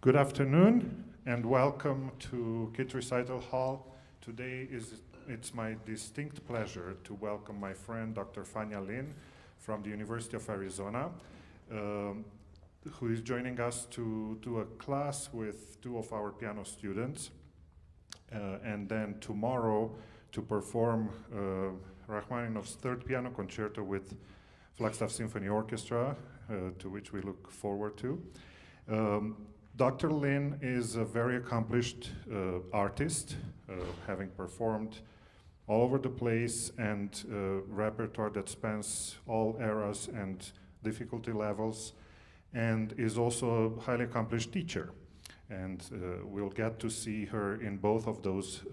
Good afternoon and welcome to Kids Recital Hall. Today it's my distinct pleasure to welcome my friend Dr. Fanya Lin from the University of Arizona, who is joining us to do a class with two of our piano students, and then tomorrow to perform Rachmaninoff's third piano concerto with Flagstaff Symphony Orchestra, to which we look forward to. Dr. Lin is a very accomplished artist, having performed all over the place and repertoire that spans all eras and difficulty levels, and is also a highly accomplished teacher. And we'll get to see her in both of those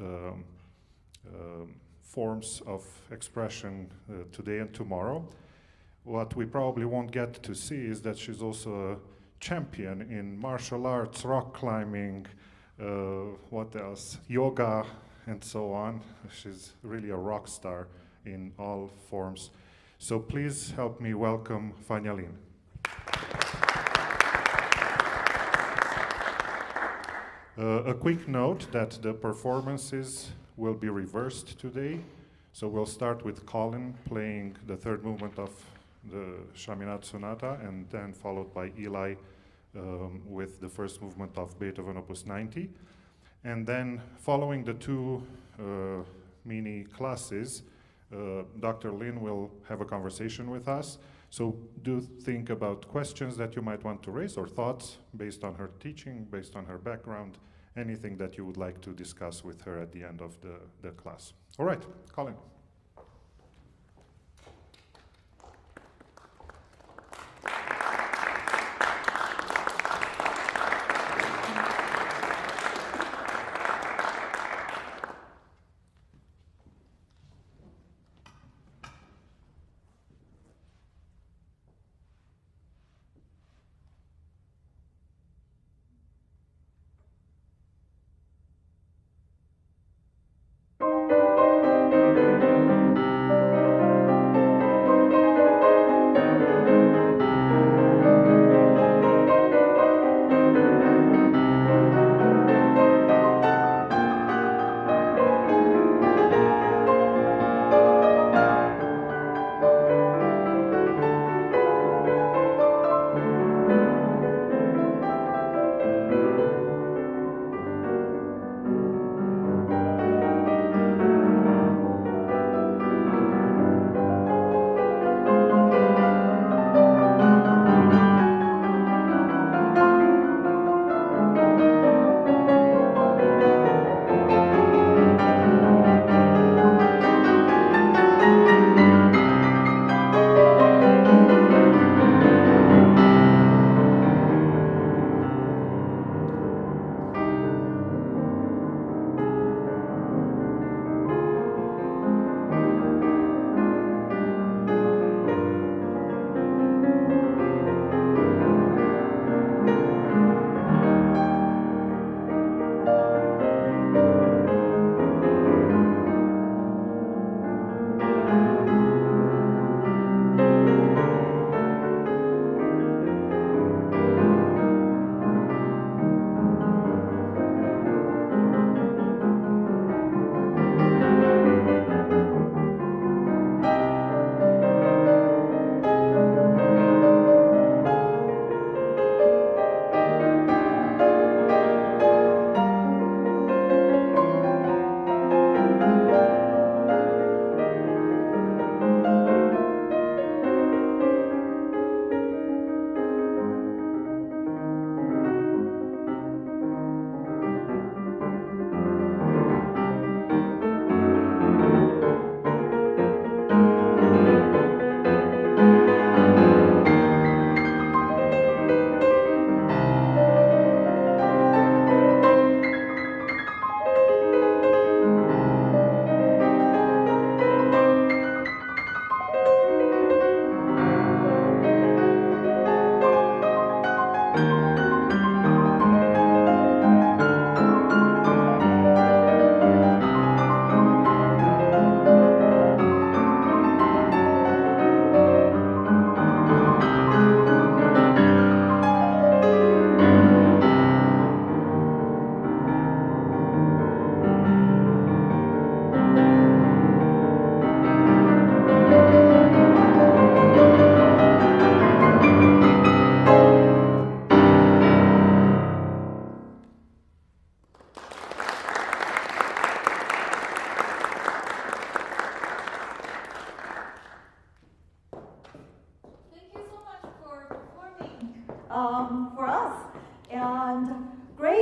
forms of expression today and tomorrow. What we probably won't get to see is that she's also a champion in martial arts, rock climbing, what else, yoga, and so on. She's really a rock star in all forms. So please help me welcome Fanya Lin. A quick note that the performances will be reversed today. So we'll start with Colin playing the third movement of the Chaminade Sonata, and then followed by Eli with the first movement of Beethoven Opus 90. And then following the two mini classes, Dr. Lin will have a conversation with us. So do think about questions that you might want to raise or thoughts based on her teaching, based on her background, anything that you would like to discuss with her at the end of the class. All right, Colin.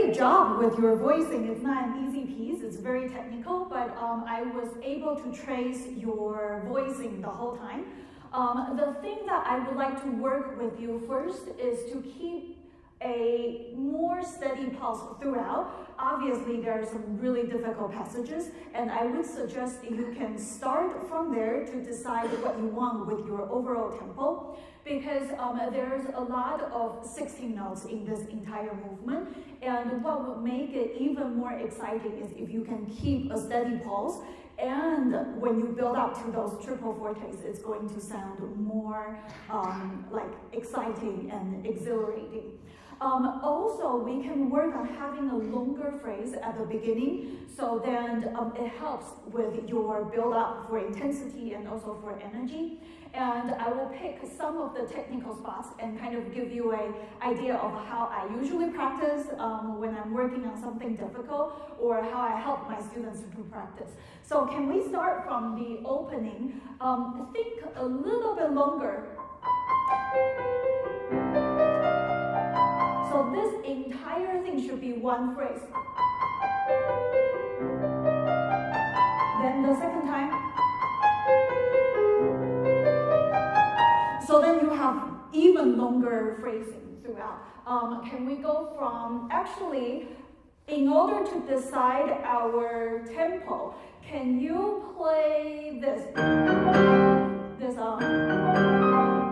great job with your voicing. It's not an easy piece, it's very technical, but I was able to trace your voicing the whole time. The thing that I would like to work with you first is to keep a more steady pulse throughout. Obviously, there are some really difficult passages, and I would suggest you can start from there to decide what you want with your overall tempo, because there's a lot of 16 notes in this entire movement, and what would make it even more exciting is if you can keep a steady pulse, and when you build up to those triple fortes, it's going to sound more like exciting and exhilarating. Also, we can work on having a longer phrase at the beginning, so then it helps with your build-up for intensity and also for energy. And I will pick some of the technical spots and kind of give you an idea of how I usually practice when I'm working on something difficult, or how I help my students to practice. So can we start from the opening? Think a little bit longer. So this entire thing should be one phrase. Then the second time. So then you have even longer phrasing throughout. Can we go from, actually, in order to decide our tempo, can you play this?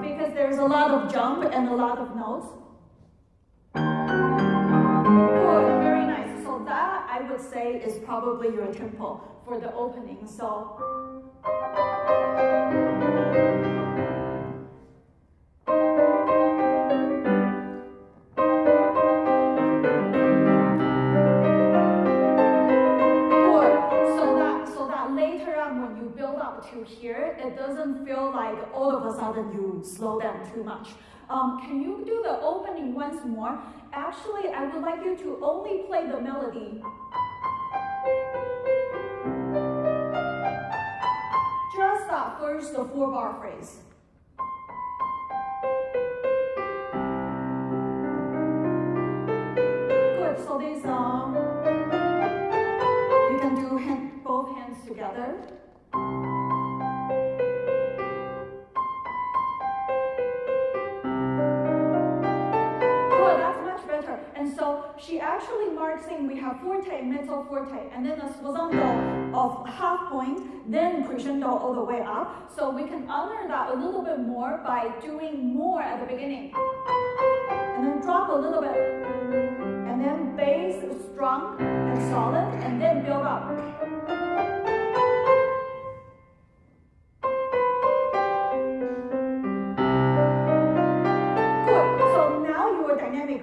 Because there's a lot of jump and a lot of notes. Good, very nice. So that, I would say, is probably your tempo for the opening. So. To here, it doesn't feel like all of a sudden you slow down too much. Can you do the opening once more? Actually, I would like you to only play the melody. Just that first 4-bar phrase. Good, so this you can do both hands together. And so she actually marks in, we have forte, mezzo forte, and then a sforzando of half point, then crescendo all the way up. So we can honor that a little bit more by doing more at the beginning. And then drop a little bit. And then bass strong and solid, and then build up.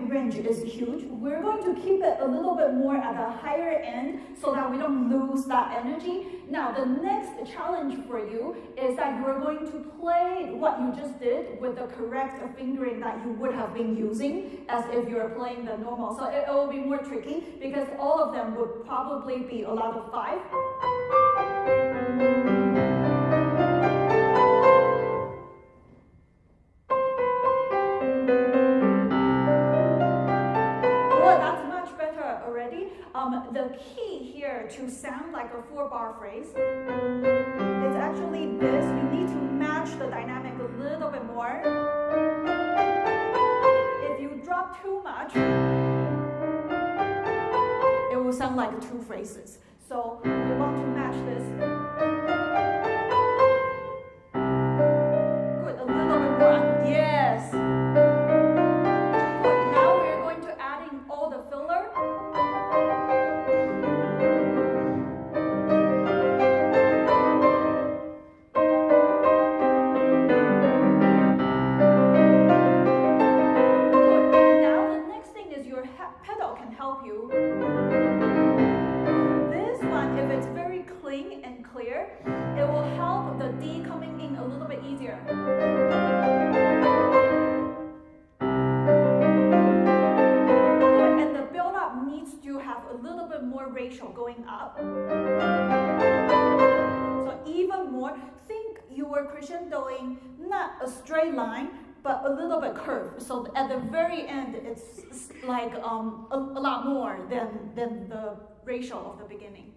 Range is huge. We're going to keep it a little bit more at a higher end so that we don't lose that energy. Now, the next challenge for you is that you're going to play what you just did with the correct fingering that you would have been using as if you're playing the normal. So it will be more tricky because all of them would probably be a lot of 5. The key here to sound like a 4-bar phrase is actually this. You need to match the dynamic a little bit more. If you drop too much, it will sound like 2 phrases. So we want to match this. Good, a little bit more. Yes. Good. Now we're going to add in all the filler. Ratio going up. So even more, think you were crescendoing not a straight line, but a little bit curved. So at the very end, it's like a lot more than the ratio of the beginning.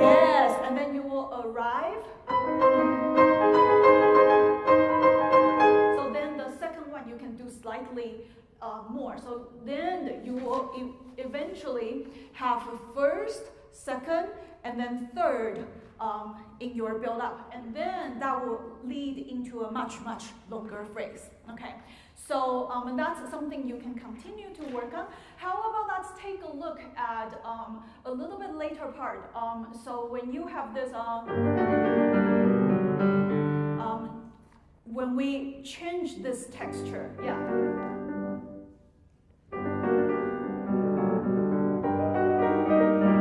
Yes, and then you will arrive. So then the second one you can do slightly more. So then you will eventually have first, second, and then third in your build-up. And then that will lead into a much, much longer phrase. Okay, so that's something you can continue to work on. How about let's take a look at a little bit later part. So when you have this, when we change this texture, yeah.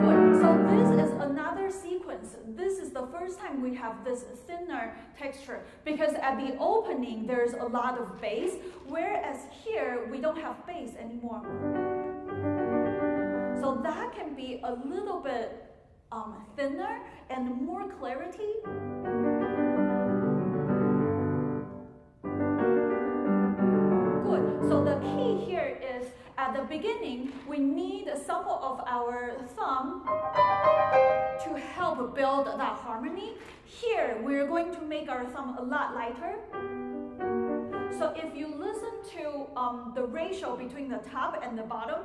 Good, so this is another sequence. This is the first time we have this thinner texture because at the opening there's a lot of bass, whereas here we don't have bass anymore. So that can be a little bit thinner and more clarity. Good. So the key here is at the beginning we need some of our thumb to help build that harmony. Here we're going to make our thumb a lot lighter. So if you listen to the ratio between the top and the bottom,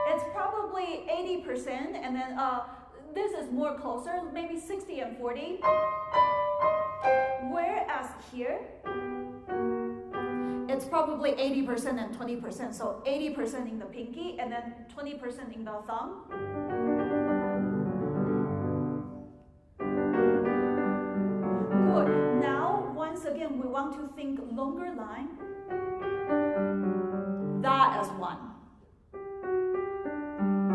it's probably 80%, and then this is more closer, maybe 60 and 40. Whereas here, it's probably 80% and 20%. So 80% in the pinky and then 20% in the thumb. Good. Now, once again, we want to think longer line. That as one.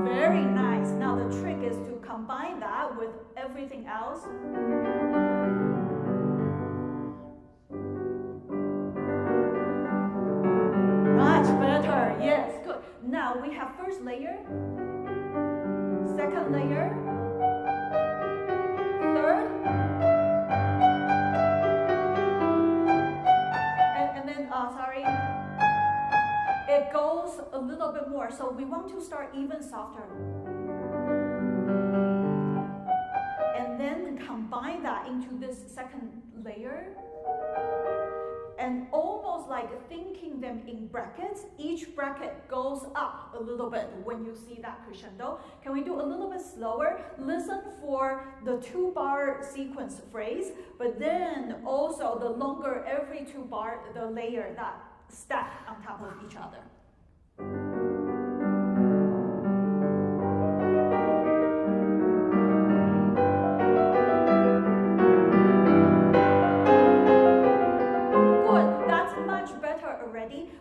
Very nice. Now the trick is to combine that with everything else. Much better. Yes, good. Now we have first layer, second layer, third, and then, sorry, it goes a little bit more. So we want to start even softer. And then combine that into this second layer. And almost like thinking them in brackets, each bracket goes up a little bit when you see that crescendo. Can we do a little bit slower? Listen for the 2-bar sequence phrase, but then also the longer every 2-bar, the layer that stack on top of each other.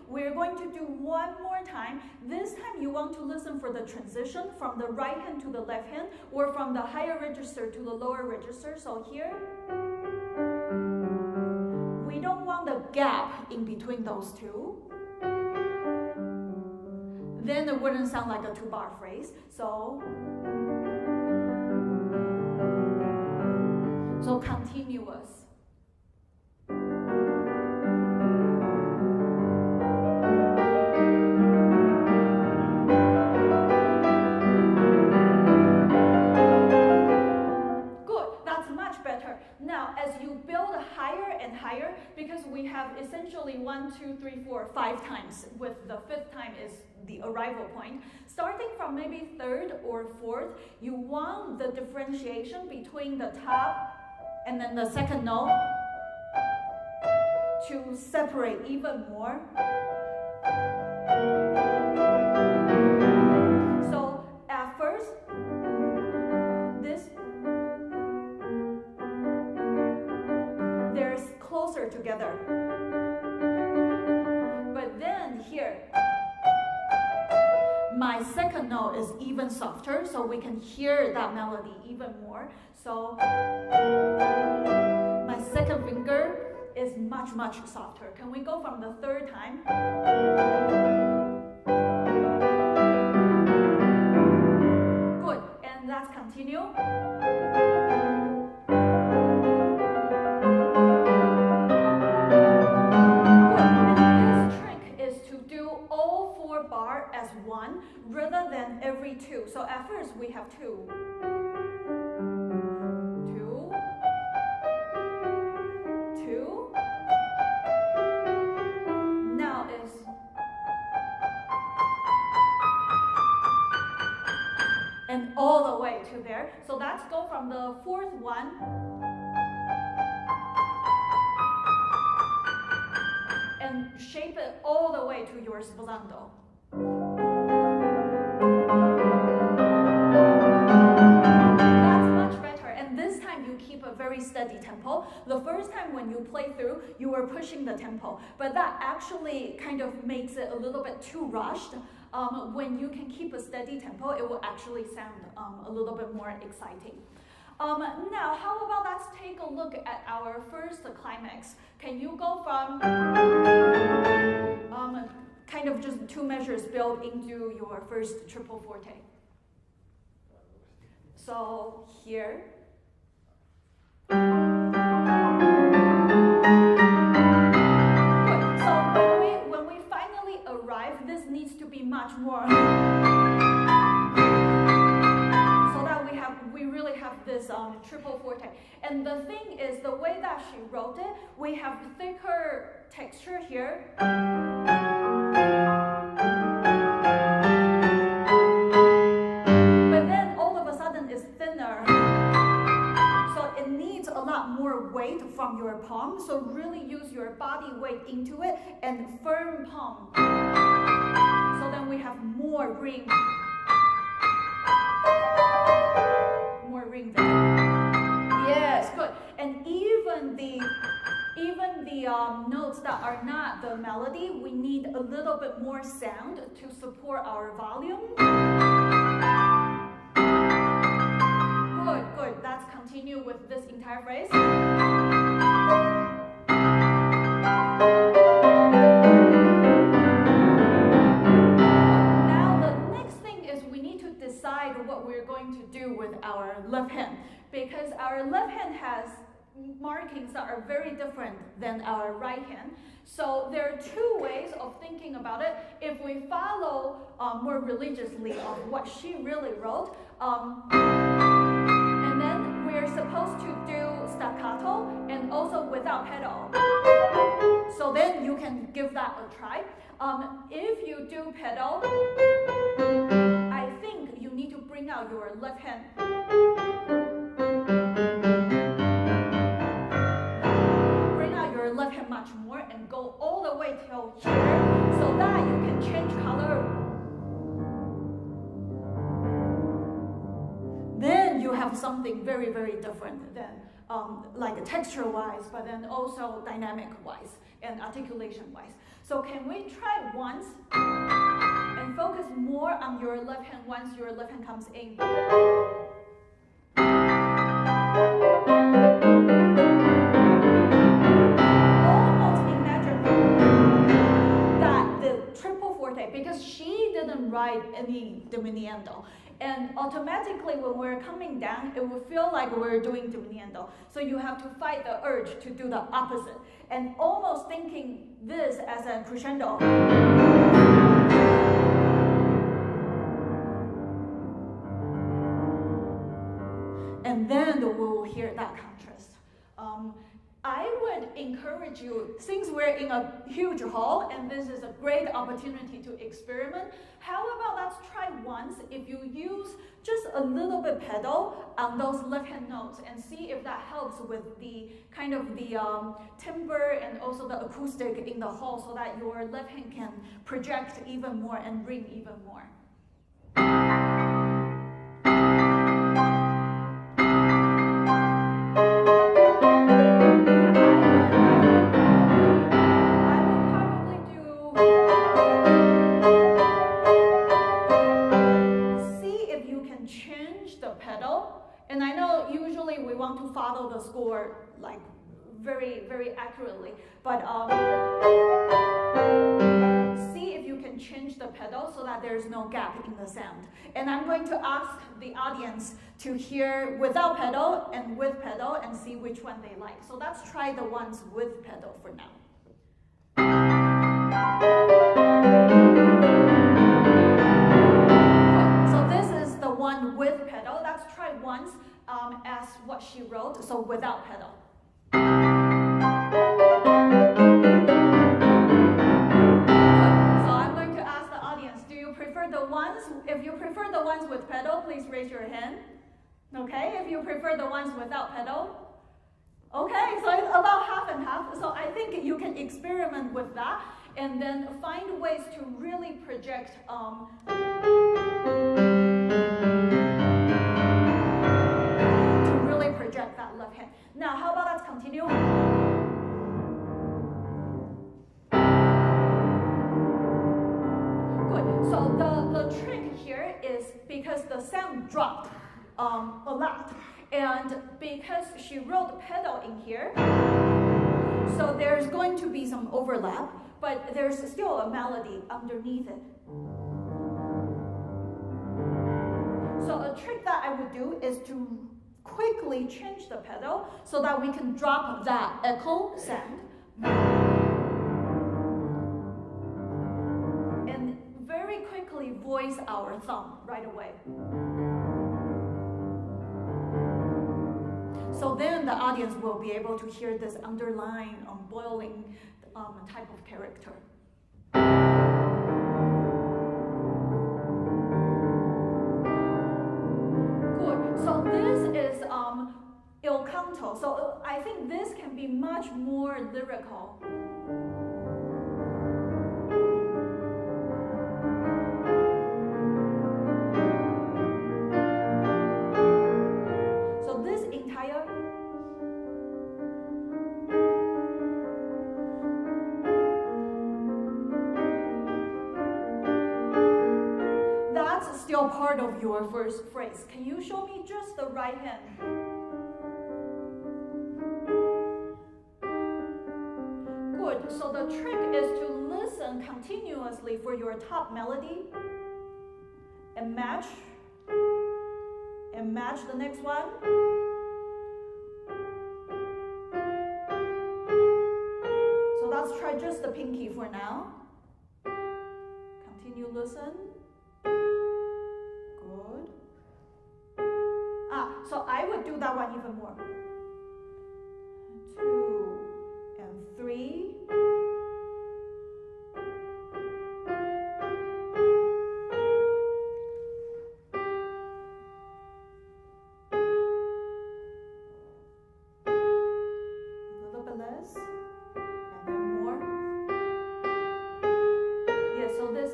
We're going to do one more time. This time you want to listen for the transition from the right hand to the left hand or from the higher register to the lower register. So here, we don't want the gap in between those two. Then it wouldn't sound like a 2-bar phrase. So continuous. Now, as you build higher and higher, because we have essentially 1, 2, 3, 4, 5 times, with the 5th time is the arrival point. Starting from maybe 3rd or 4th, you want the differentiation between the top and then the second note to separate even more. So at first, closer together. But then here, my second note is even softer, so we can hear that melody even more. So my second finger is much, much softer. Can we go from the 3rd time? Good, and let's continue. all 4 bars as one rather than every 2. So at first we have 2. 2. 2. Now is and all the way to there. So let's go from the 4th one. And shape it all the way to your sposando. That's much better. And this time you keep a very steady tempo. The first time when you play through, you were pushing the tempo. But that actually kind of makes it a little bit too rushed. When you can keep a steady tempo, it will actually sound a little bit more exciting. Now, how about let's take a look at our first climax. Can you go from kind of just 2 measures built into your first triple forte? So here. Good. So when we finally arrive, this needs to be much more. We really have this triple forte. And the thing is, the way that she wrote it, we have thicker texture here. But then all of a sudden it's thinner. So it needs a lot more weight from your palm. So really use your body weight into it and firm palm. So then we have more ring. More ring there. Yes, good. And even the notes that are not the melody, we need a little bit more sound to support our volume. Good, good. Let's continue with this entire phrase. Decide what we're going to do with our left hand, because our left hand has markings that are very different than our right hand. So there are 2 ways of thinking about it. If we follow more religiously of what she really wrote, and then we're supposed to do staccato and also without pedal. So then you can give that a try. If you do pedal, I think you need to bring out your left hand. Bring out your left hand much more and go all the way till here so that you can change color. Then you have something very, very different than like texture-wise, but then also dynamic-wise and articulation-wise. So can we try once and focus more on your left hand once your left hand comes in? Almost imagine that the triple forte, because she didn't write any diminuendo. And automatically when we're coming down, it will feel like we're doing diminuendo. So you have to fight the urge to do the opposite. And almost thinking this as a crescendo. And then we'll hear that contrast. I would encourage you, since we're in a huge hall and this is a great opportunity to experiment, how about let's try once if you use just a little bit pedal on those left hand notes and see if that helps with the kind of the timbre and also the acoustic in the hall so that your left hand can project even more and ring even more. And I know usually we want to follow the score like very, very accurately, but see if you can change the pedal so that there's no gap in the sound. And I'm going to ask the audience to hear without pedal and with pedal and see which one they like. So let's try the ones with pedal for now. what she wrote, so without pedal. If you prefer the ones with pedal, please raise your hand. Okay, if you prefer the ones without pedal. Okay, so it's about half and half. So I think you can experiment with that and then find ways to really project that left hand. Now, how about let's continue? Good. So the trick here is because the sound dropped a lot, and because she wrote pedal in here, so there's going to be some overlap, but there's still a melody underneath it. So a trick that I would do is to quickly change the pedal so that we can drop that echo sound. And very quickly voice our thumb right away. So then the audience will be able to hear this underlying, boiling type of character. Good. So this is il canto. So I think this can be much more lyrical. Still part of your first phrase. Can you show me just the right hand? Good. So the trick is to listen continuously for your top melody and match the next one. So let's try just the pinky for now. Continue listen. So I would do that one even more. 2 and 3. A little bit less. And then more. Yeah, so there's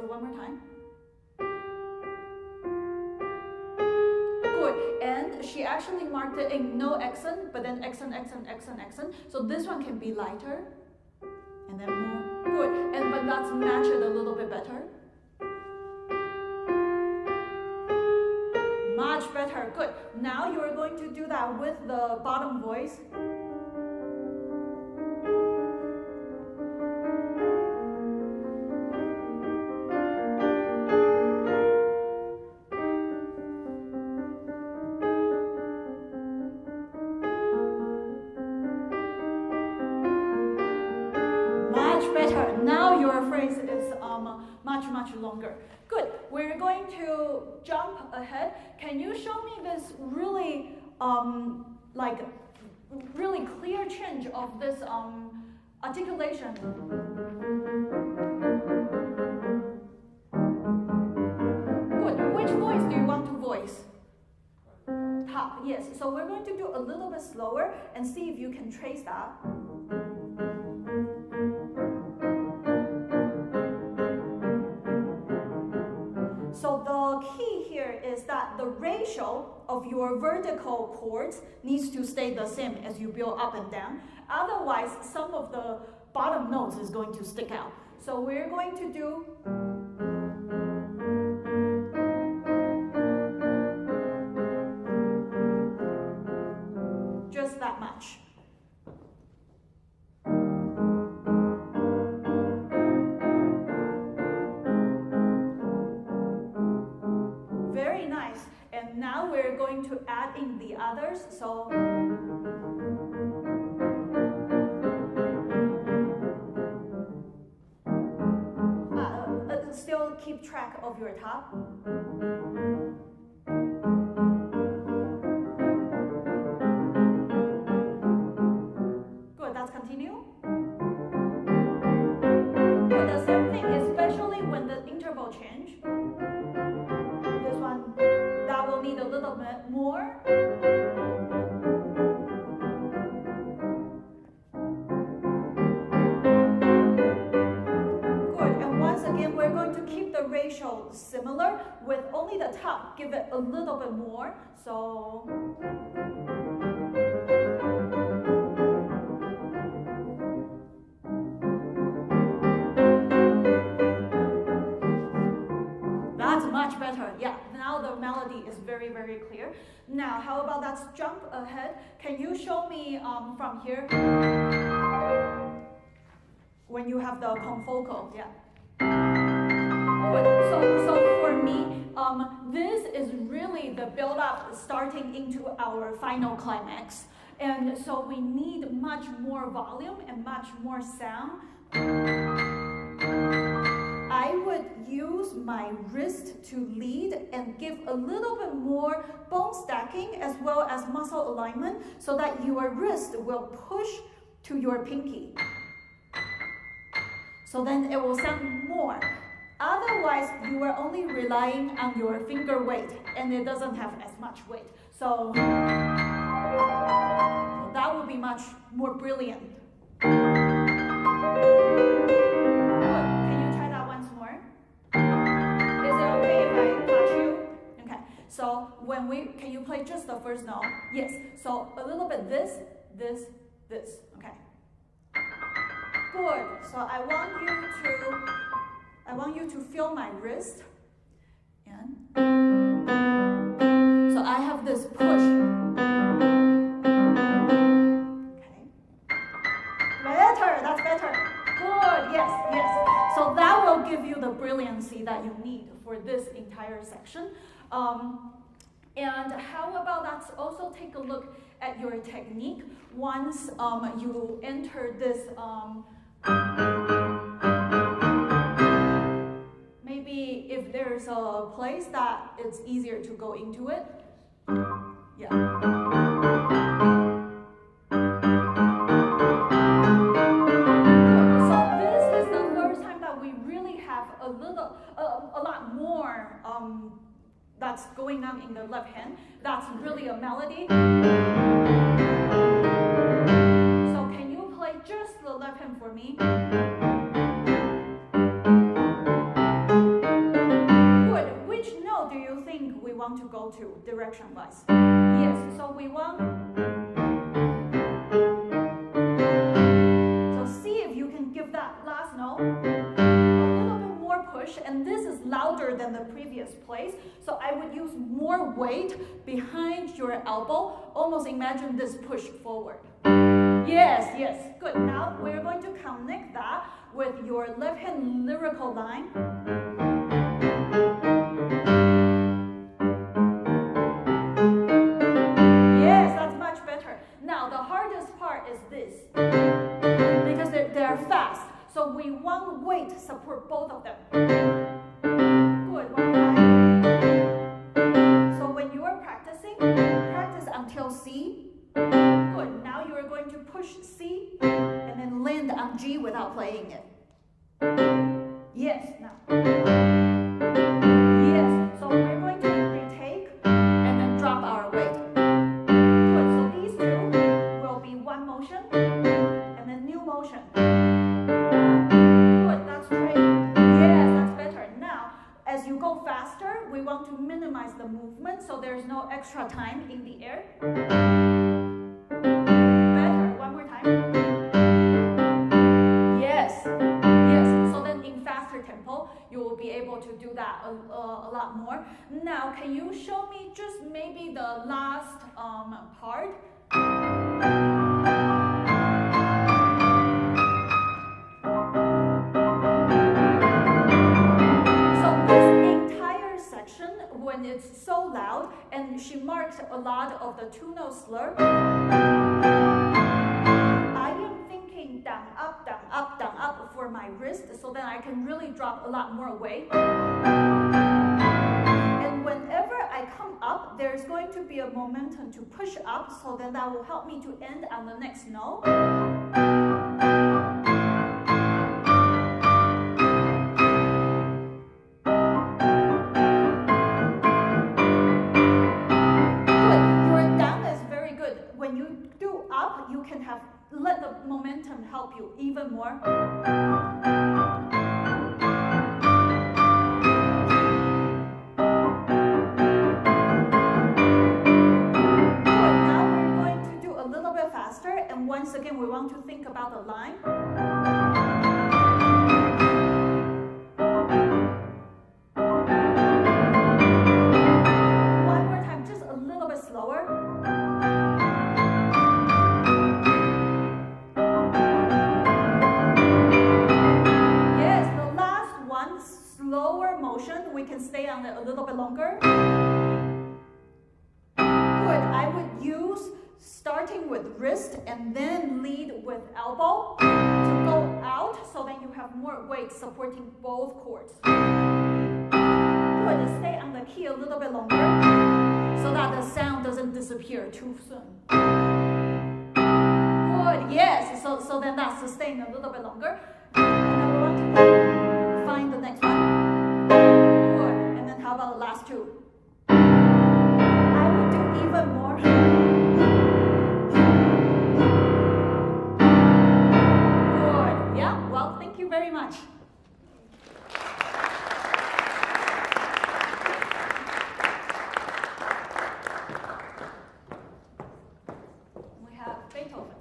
one more time. Good. And she actually marked it in no accent, but then accent, accent, accent, accent. So this one can be lighter. And then more. Good. And but let's match it a little bit better. Much better. Good. Now you're going to do that with the bottom voice. Better. Now your phrase is much longer. Good. We're going to jump ahead. Can you show me this really really clear change of this articulation? Good. Which voice do you want to voice? Top. Yes. So we're going to do a little bit slower and see if you can trace that. So the key here is that the ratio of your vertical chords needs to stay the same as you build up and down. Otherwise, some of the bottom notes is going to stick out. So we're going to do just that much. Now we're going to add in the others. So keep track of your top. Good, let's continue. Good, the same thing, especially when the interval change. This one, that will need a little bit more. We're going to keep the ratio similar with only the top, give it a little bit more. So that's much better. Yeah, now the melody is very, very clear. Now, how about let's jump ahead. Can you show me from here when you have the confocal? Yeah. So for me, this is really the build-up starting into our final climax. And so we need much more volume and much more sound. I would use my wrist to lead and give a little bit more bone stacking as well as muscle alignment so that your wrist will push to your pinky. So then it will sound more. Otherwise, you are only relying on your finger weight, and it doesn't have as much weight. So that would be much more brilliant. Good. Can you try that once more? Is it okay if I touch you? Okay. So can you play just the first note? Yes. So a little bit this. Okay. Good. So I want you to feel my wrist. And so I have this push. Okay. Better, that's better. Good, yes. So that will give you the brilliancy that you need for this entire section. And how about let's also take a look at your technique. Once you enter this maybe if there's a place that it's easier to go into it. Yeah. So this is the first time that we really have a lot more that's going on in the left hand. That's really a melody. So can you play just the left hand for me? Do you think we want to go to direction-wise? Yes, so we want. So see if you can give that last note a little bit more push, and this is louder than the previous place. So I would use more weight behind your elbow. Almost imagine this push forward. Yes, good. Now we're going to connect that with your left hand lyrical line. Now the hardest part is this, because they're fast. So we want weight to support both of them. Good, one time. So when you are practicing, practice until C. Good, now you are going to push C and then land on G without playing it. Yes, now. Yes, so we're going to retake and then drop our weight. Motion and then new motion. Good, that's great. Yes, that's better. Now, as you go faster, we want to minimize the movement so there's no extra time in the air. Better, one more time. Yes. So then in faster tempo, you will be able to do that a lot more. Now, can you show me just maybe the last part? When it's so loud, and she marks a lot of the two-note slur, I am thinking down, up for my wrist so that I can really drop a lot more weight. And whenever I come up, there's going to be a momentum to push up, so then that will help me to end on the next note. You can let the momentum help you even more. Good. Now we're going to do a little bit faster, and once again we want to think about the line. One more time, just a little bit slower. Slower motion, we can stay on it a little bit longer. Good. I would use starting with wrist and then lead with elbow to go out, so then you have more weight supporting both cords. Good. Stay on the key a little bit longer so that the sound doesn't disappear too soon. Good. Yes. So then that's sustained a little bit longer. And then we want to find the next one. Good. And then how about the last two? I would do even more. Good. Yeah, well, thank you very much. We have Beethoven.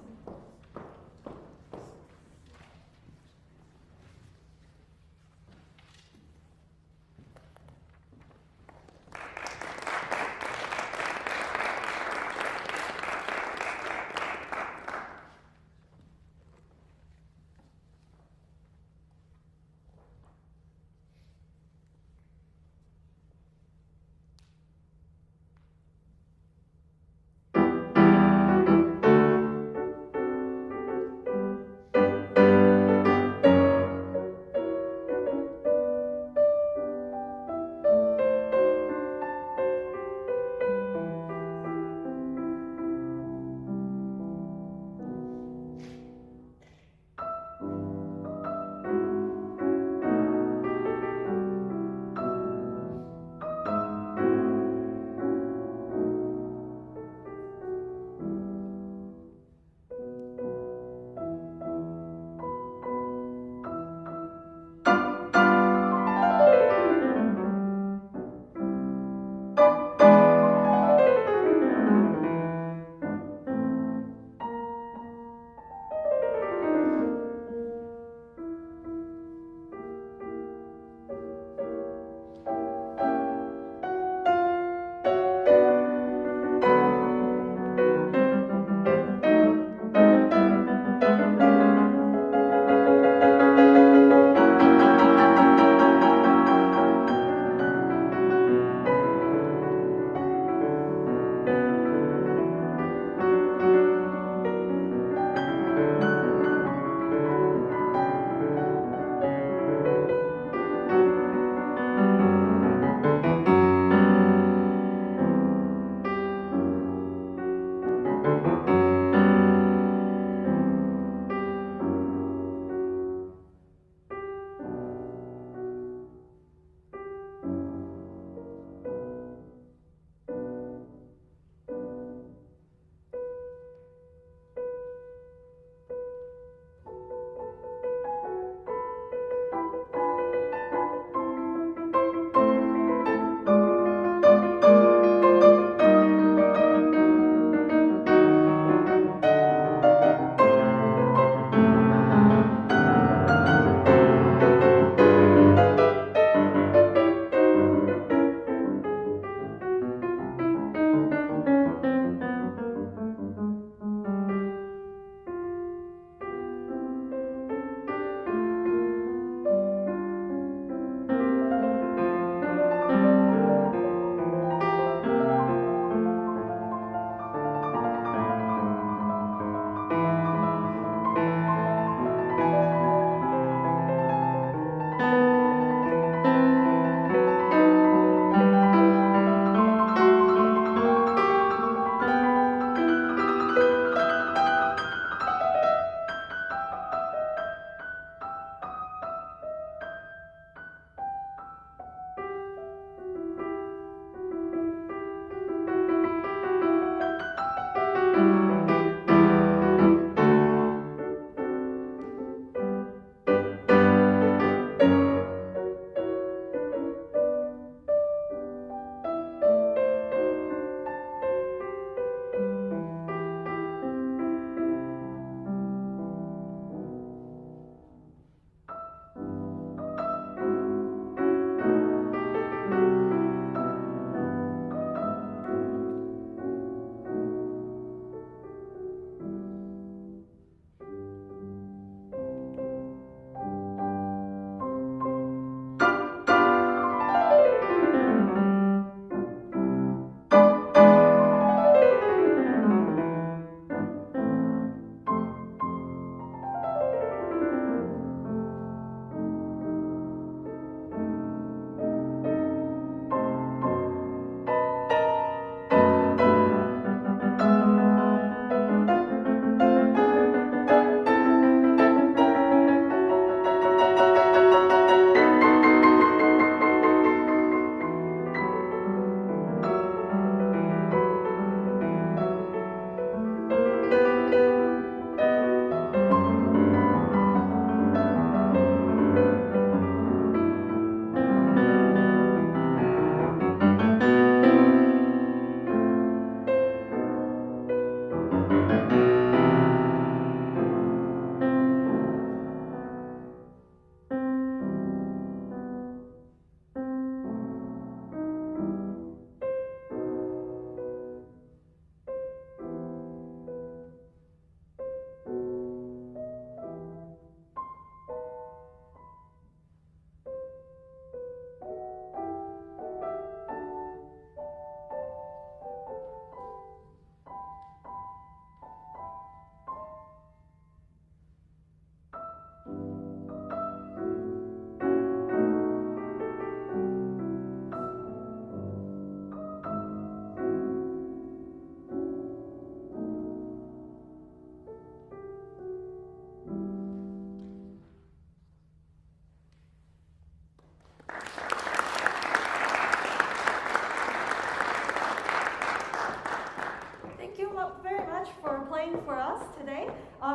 playing for us today.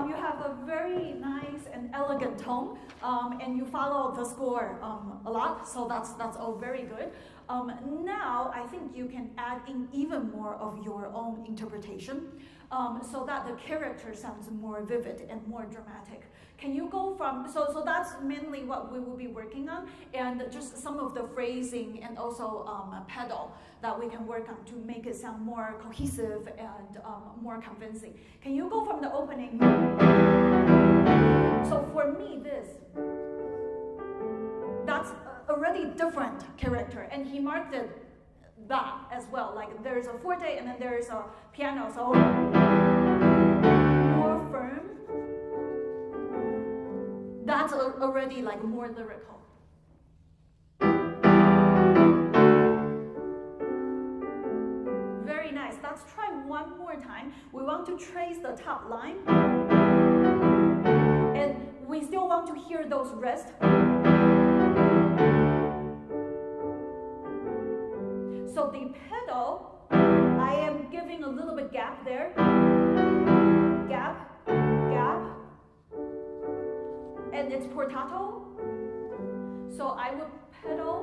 You have a very nice and elegant tone, and you follow the score a lot, so that's all very good. Now, I think you can add in even more of your own interpretation, so that the character sounds more vivid and more dramatic. Can you go from, so that's mainly what we will be working on, and just some of the phrasing and also pedal that we can work on to make it sound more cohesive and more convincing. Can you go from the opening? So for me, that's already different character, and he marked it that as well. Like there's a forte and then there's a piano, so more firm. That's already like more lyrical. Very nice. Let's try one more time. We want to trace the top line, and we still want to hear those rests. So the pedal, I am giving a little bit gap there. Gap, gap. And it's portato. So I would pedal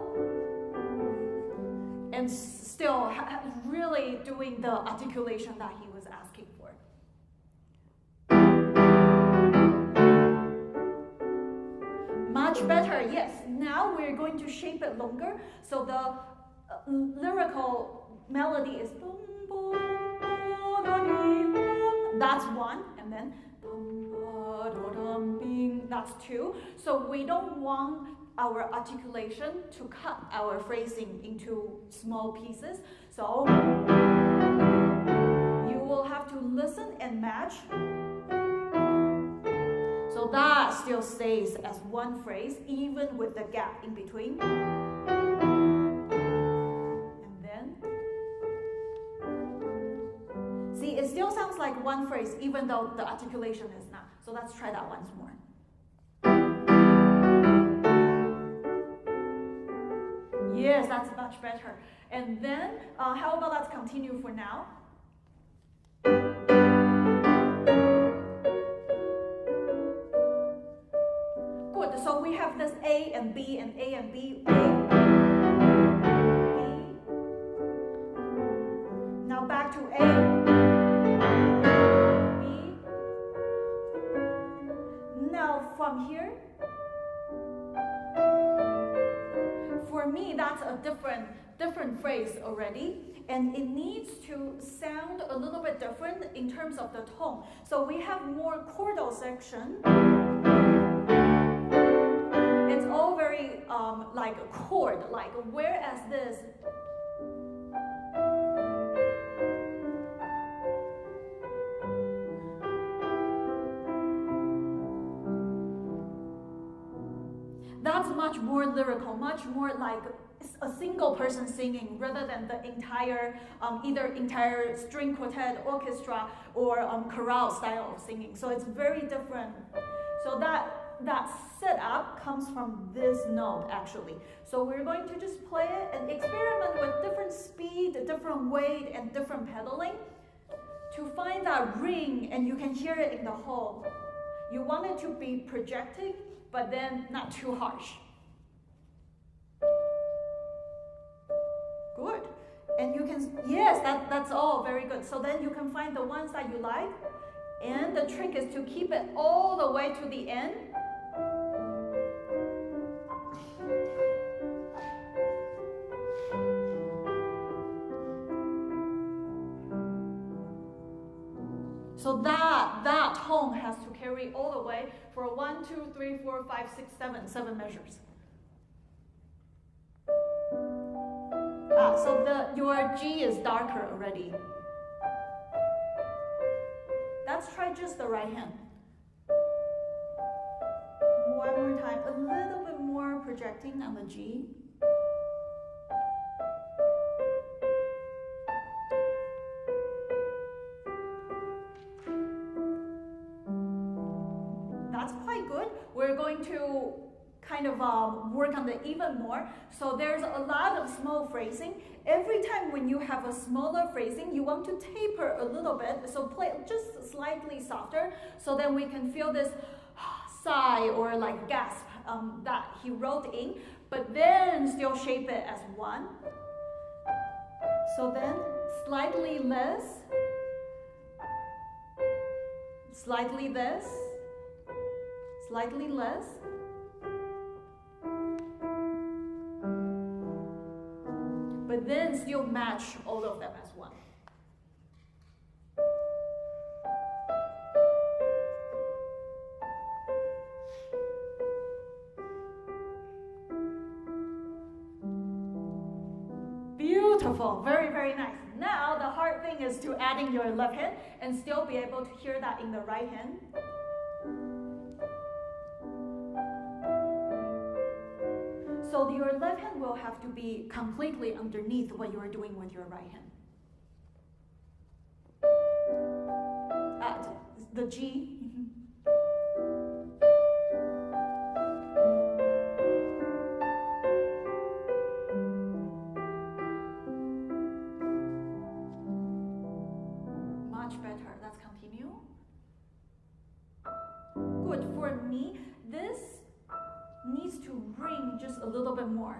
and still really doing the articulation that he was asking for. Much better, yes. Now we're going to shape it longer. So the lyrical melody is that's one, and then that's two. So we don't want our articulation to cut our phrasing into small pieces. So you will have to listen and match. So that still stays as one phrase, even with the gap in between. See, it still sounds like one phrase, even though the articulation is not. So let's try that once more. Yes, that's much better. And then, how about let's continue for now. Good, so we have this A and B and A and B. A, B. Now back to A. From here, for me, that's a different phrase already, and it needs to sound a little bit different in terms of the tone. So we have more chordal section. It's all very like a chord, like whereas this. That's much more lyrical, much more like a single person singing rather than the entire, either entire string quartet, orchestra, or chorale style of singing. So it's very different. So that setup comes from this note actually. So we're going to just play it and experiment with different speed, different weight, and different pedaling to find that ring, and you can hear it in the whole. You want it to be projecting, but then not too harsh. Good. And you can, yes, that's all very good. So then you can find the ones that you like. And the trick is to keep it all the way to the end. So that tone has to carry all the way for 1, 2, 3, 4, 5, 6, 7 measures. So your G is darker already. Let's try just the right hand. One more time, a little bit more projecting on the G. That's quite good. We're going to kind of work on it even more. So there's a lot of small phrasing. Every time when you have a smaller phrasing, you want to taper a little bit, so play just slightly softer, so then we can feel this sigh or like gasp that he wrote in, but then still shape it as one. So then slightly less, slightly this, slightly less. But then still match all of them as one. Beautiful, very, very nice. Now the hard thing is to add in your left hand and still be able to hear that in the right hand. So your left hand will have to be completely underneath what you are doing with your right hand. The G. Much better. Let's continue. Good. For me, this needs to ring just a little bit more.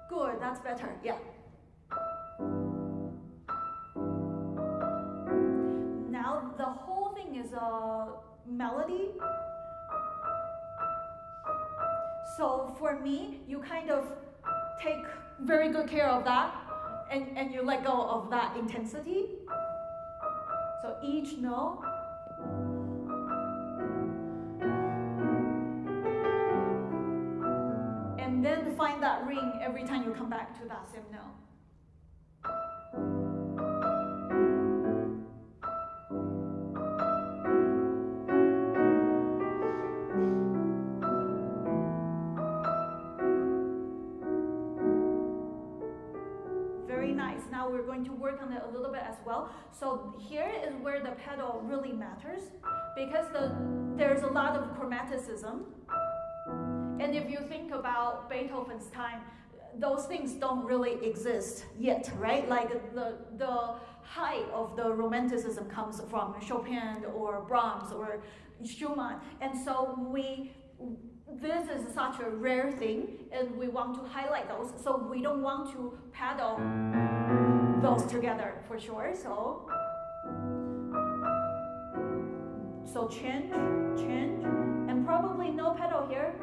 Good, that's better, yeah. Now the whole thing is a melody. So for me, you kind of take very good care of that and you let go of that intensity. So each note. And then find that ring every time you come back to that same note. Very nice. Now we're going to work on it a little bit as well. So here is where the pedal really matters, because there's a lot of chromaticism. And if you think about Beethoven's time, those things don't really exist yet, right? Like the height of the Romanticism comes from Chopin or Brahms or Schumann. And so this is such a rare thing, and we want to highlight those. So we don't want to pedal those together for sure. So change, and probably no pedal here.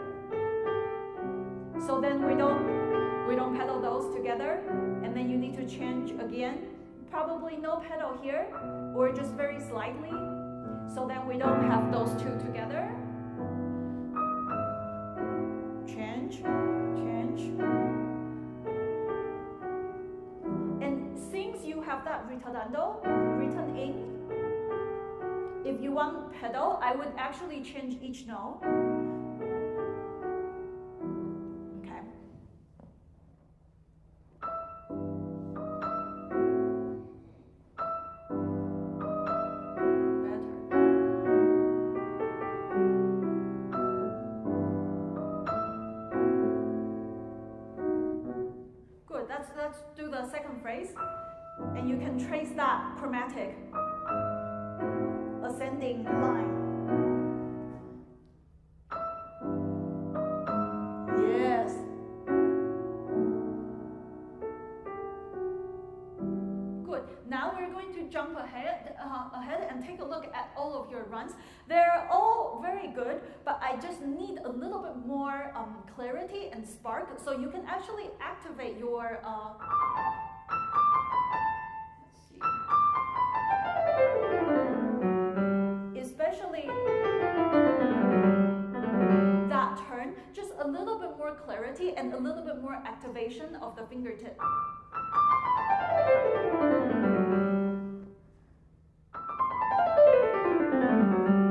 So then we don't pedal those together, and then you need to change again. Probably no pedal here, or just very slightly. So then we don't have those two together. Change. And since you have that ritardando written in, if you want pedal, I would actually change each note. Let's do the second phrase, and you can trace that chromatic ascending line. Yes. Good. Now we're going to jump ahead and take a look at all of your runs. They're all very good, but I just need a little bit more clarity and spark, so you can actually activate your especially that turn, just a little bit more clarity and a little bit more activation of the fingertip.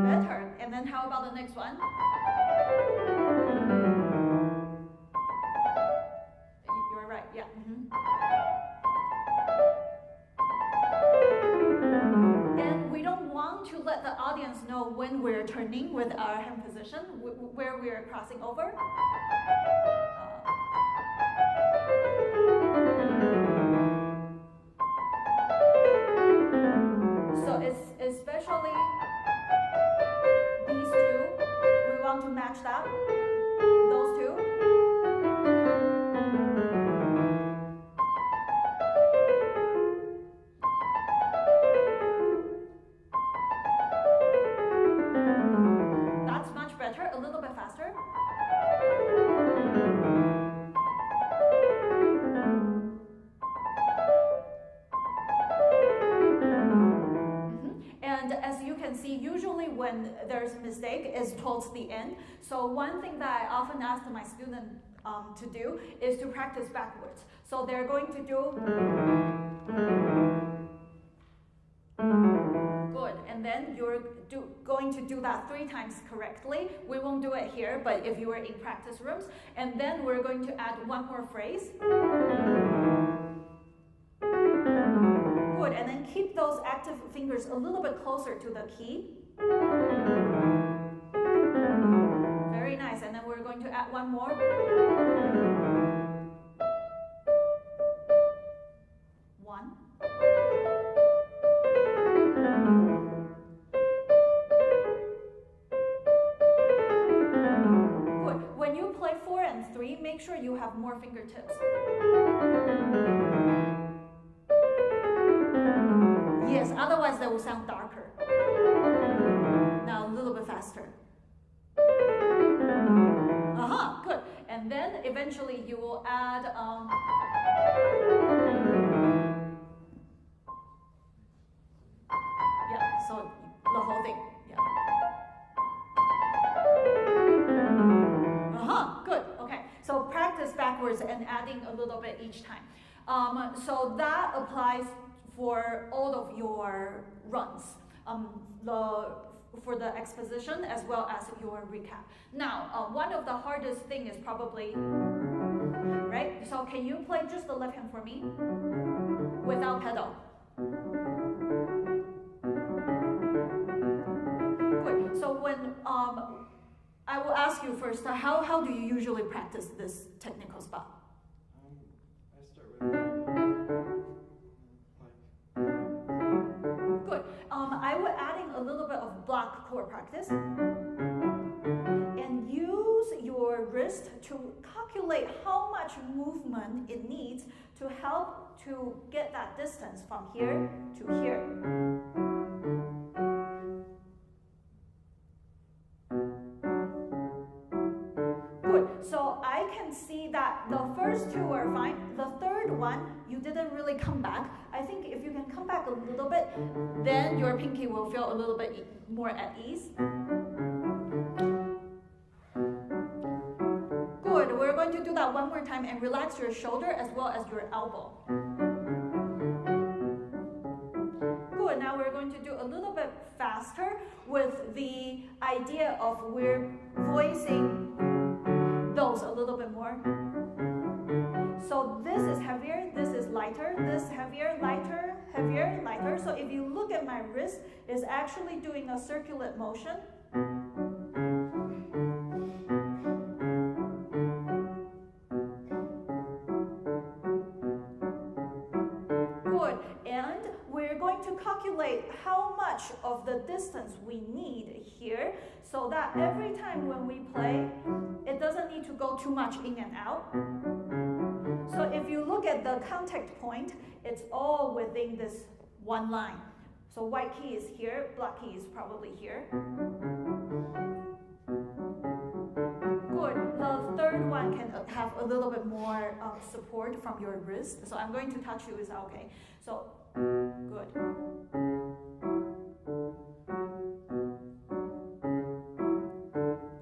Better. And then how about the next one? You're right, yeah. And we don't want to let the audience know when when we're turning with our hand position, where we're crossing over. So it's especially these two, we want to match that, those two. That's much better, a little bit faster. And as you can see, usually when there's a mistake is towards the end. So one thing that I often ask my students to do is to practice backwards. So they're going to do good, and then you're going to do that 3 times correctly. We won't do it here, but if you are in practice rooms, and then we're going to add one more phrase. Good, and then keep those active fingers a little bit closer to the key. Very nice, and then we're going to add one more. One. Good. When you play 4 and 3, make sure you have more fingertips. Yes, otherwise they will sound darker. Now a little bit faster. Good. And then eventually you will add yeah, so the whole thing. Yeah. Good. Okay. So practice backwards and adding a little bit each time. So that applies for all of your runs, for the exposition as well as your recap. Now, one of the hardest thing is probably, right? So can you play just the left hand for me without pedal? Good. So when I will ask you first, how do you usually practice this technical spot? I start with Good. I will adding a little bit of block chord practice and use your wrist to calculate how much movement it needs to help to get that distance from here to here. Good. So I can see that the first 2 are fine. The third one, you didn't really come back. I think if you can come back a little bit, then your pinky will feel a little bit more at ease. Good. We're going to do that one more time and relax your shoulder as well as your elbow. Good. Now we're going to do a little bit faster with the idea of we're voicing those a little bit more. So this is heavier, this is lighter, this heavier, lighter, heavier, lighter. So if you look at my wrist, it's actually doing a circular motion. Good. And we're going to calculate how much of the distance we need here so that every time when we play, it doesn't need to go too much in and out. So if you look at the contact point, it's all within this one line. So white key is here, black key is probably here. Good. The third one can have a little bit more support from your wrist. So I'm going to touch you, is that okay? So, good.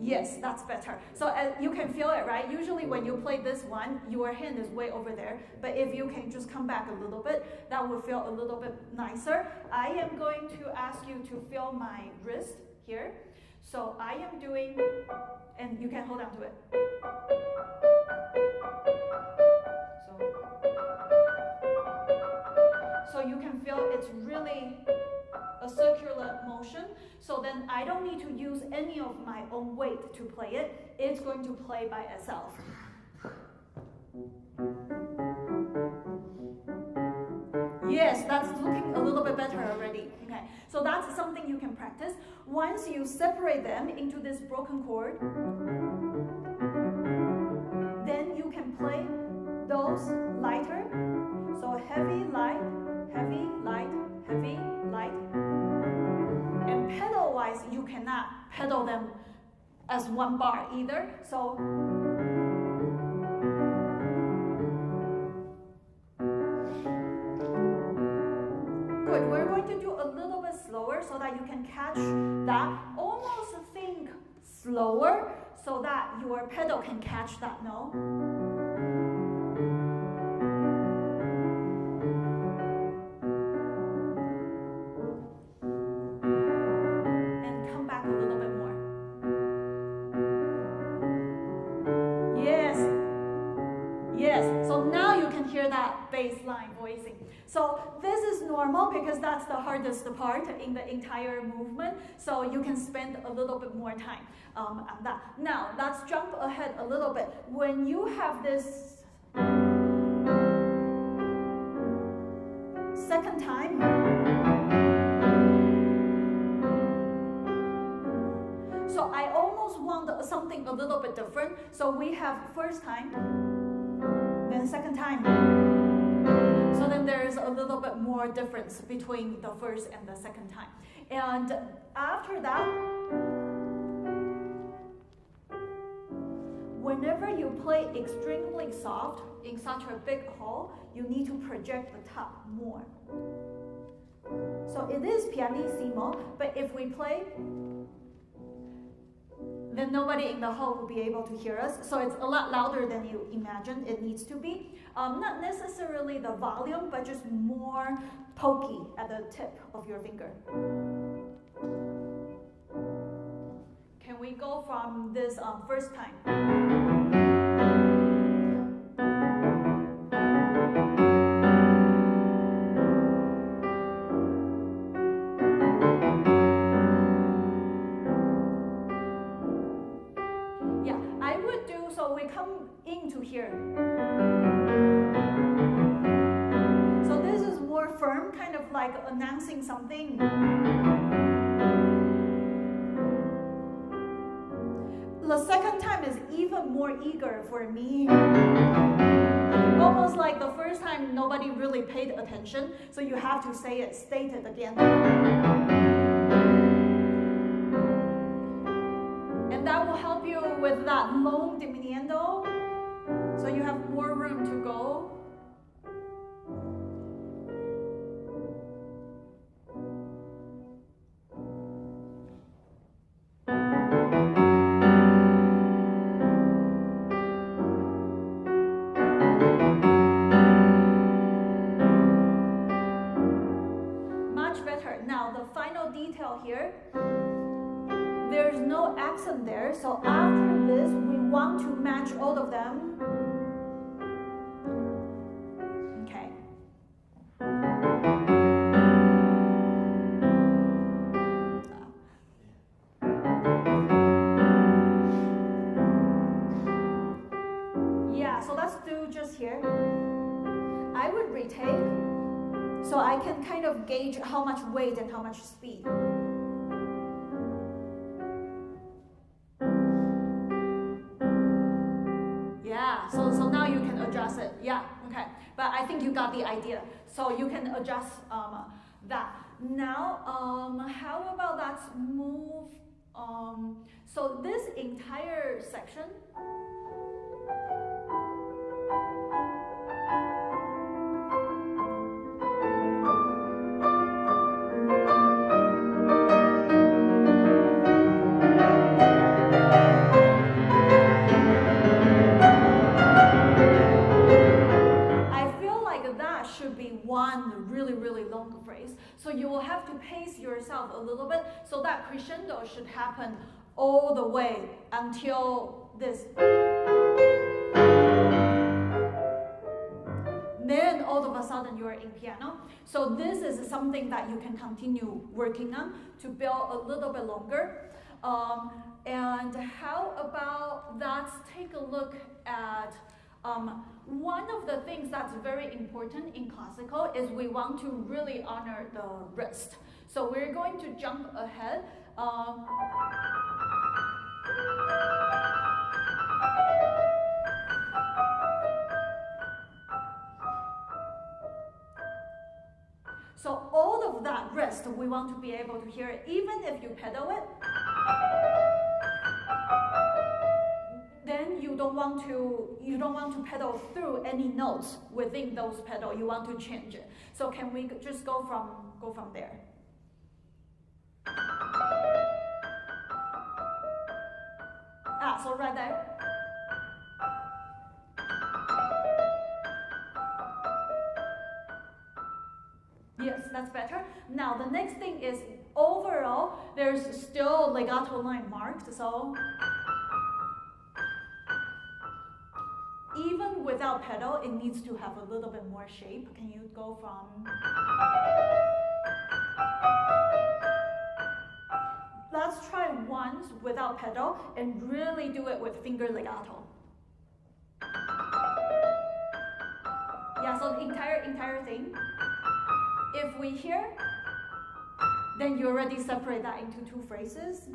Yes, that's better. So you can feel it, right? Usually when you play this one, your hand is way over there. But if you can just come back a little bit, that will feel a little bit nicer. I am going to ask you to feel my wrist here. So I am doing, and you can hold on to it. So you can feel it's really a circular motion. So then I don't need to use any of my own weight to play it. It's going to play by itself. Yes, that's looking a little bit better already. Okay, so that's something you can practice. Once you separate them into this broken chord, then you can play those lighter. So heavy, light, heavy, light, heavy, light. And pedal-wise, you cannot pedal them as one bar either. So good. We're going to do a little bit slower so that you can catch that. Almost think slower so that your pedal can catch that note. That bass line voicing. So this is normal because that's the hardest part in the entire movement. So you can spend a little bit more time on that. Now let's jump ahead a little bit. When you have this second time, so I almost want something a little bit different. So we have first time, then second time. So then there's a little bit more difference between the first and the second time. And after that, whenever you play extremely soft in such a big hall, you need to project the top more. So it is pianissimo, but if we play, then nobody in the hall will be able to hear us. So it's a lot louder than you imagine it needs to be. Not necessarily the volume, but just more pokey at the tip of your finger. Can we go from this first time? Into here. So this is more firm, kind of like announcing something. The second time is even more eager for me. Almost like the first time nobody really paid attention, so you have to say it, state it again. And that will help you with that long diminuendo. So you have more room to go. Much better. Now the final detail here. There's no accent there, so after this we want to match all of them. Okay. Yeah, so let's do just here. I would retake so I can kind of gauge how much weight and how much speed. So now you can adjust it. Yeah, okay. But I think you got the idea. So you can adjust that. Now, how about let's move. So this entire section. One really long phrase. So you will have to pace yourself a little bit so that crescendo should happen all the way until this. then all of a sudden you're in piano. So this is something that you can continue working on to build a little bit longer. And how about let's take a look at one of the things that's very important in classical is we want to really honor the wrist. So we're going to jump ahead. So all of that wrist, we want to be able to hear it, even if you pedal it. Then you don't want to pedal through any notes within those pedals. You want to change it. So can we just go from there? So right there. Yes, that's better. Now the next thing is overall, there's still legato line marked, so even without pedal, it needs to have a little bit more shape. Can you go from... Let's try once without pedal and really do it with finger legato. Yeah, so the entire thing. If we hear, then you already separate that into two phrases.